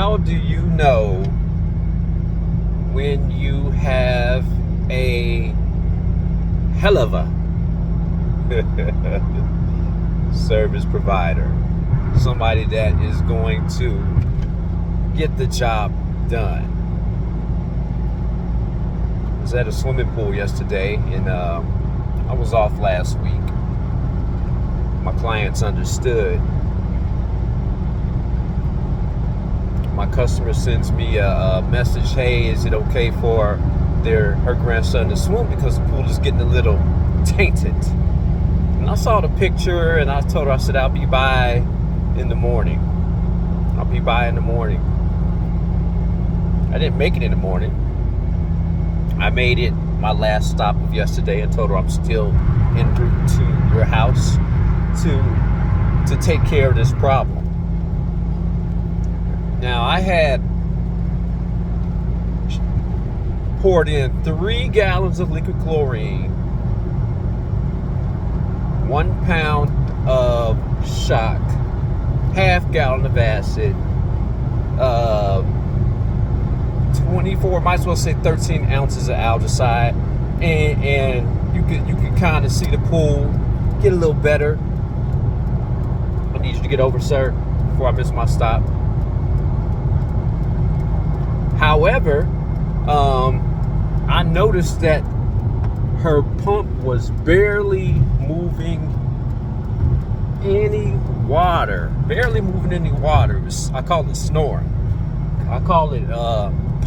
How do you know when you have a hell of a service provider? Somebody that is going to get the job done. I was at a swimming pool yesterday, and I was off last week. My clients understood. My customer sends me a message, hey, is it okay for her grandson to swim because the pool is getting a little tainted? And I saw the picture, and I told her, I said, I'll be by in the morning. I'll be by in the morning. I didn't make it in the morning. I made it my last stop of yesterday and told her I'm still en route to your house to take care of this problem. Now, I had poured in 3 gallons of liquid chlorine, 1 pound of shock, half gallon of acid, 24, might as well say 13 ounces of algicide, and you could kind of see the pool get a little better. I need you to get over, sir, before I miss my stop. However, I noticed that her pump was barely moving any water. It was, I call it snoring. I call it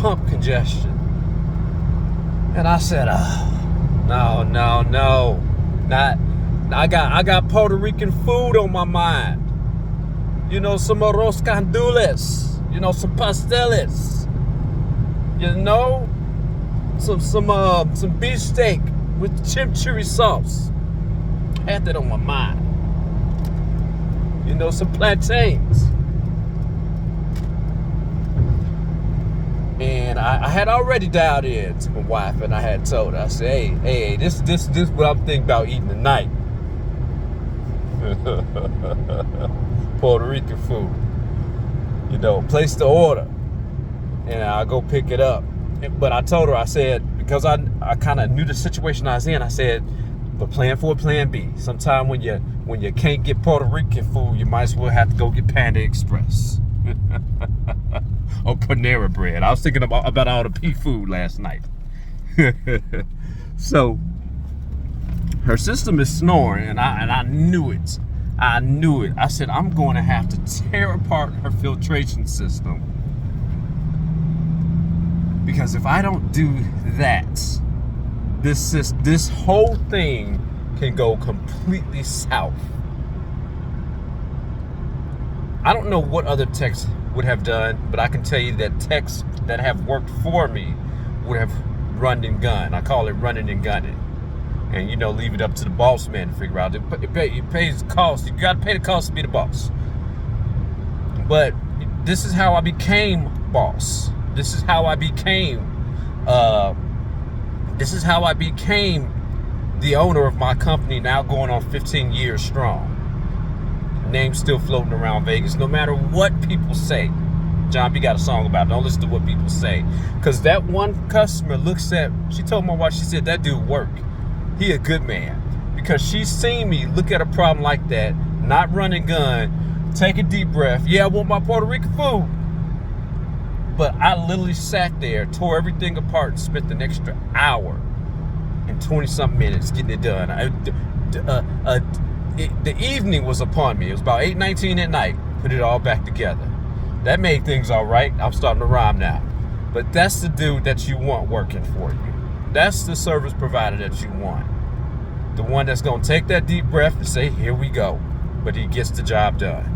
pump congestion. And I said, no. Not. I got Puerto Rican food on my mind. You know, some arroz con dules. You know, some pasteles. You know, some beef steak with chimichurri sauce. I had that on my mind. You know, some plantains. And I had already dialed in to my wife, and I had told her, I said, hey, this is what I'm thinking about eating tonight. Puerto Rican food. You know, place the order, and I'll go pick it up. But I told her, I said, because I kind of knew the situation I was in, I said, but plan for a plan B. Sometime when you can't get Puerto Rican food, you might as well have to go get Panda Express. Or Panera Bread. I was thinking about all the pea food last night. So her system is snoring, and I knew it. I said, I'm going to have to tear apart her filtration system, because if I don't do that, this whole thing can go completely south. I don't know what other techs would have done, but I can tell you that techs that have worked for me would have run and gun. I call it running and gunning. And, you know, leave it up to the boss man to figure out. It pays the cost. You got to pay the cost to be the boss. But this is how I became boss. This is how I became the owner of my company, now going on 15 years strong. Name still floating around Vegas, no matter what people say. John B got a song about it. Don't listen to what people say. Because that one customer she told my wife, she said, that dude work. He a good man. Because she's seen me look at a problem like that, not run and gun, take a deep breath. Yeah, I want my Puerto Rican food. But I literally sat there, tore everything apart, and spent the extra hour and 20-something minutes getting it done. The evening was upon me. It was about 8:19 at night. Put it all back together. That made things all right. I'm starting to rhyme now. But that's the dude that you want working for you. That's the service provider that you want. The one that's going to take that deep breath and say, here we go. But he gets the job done.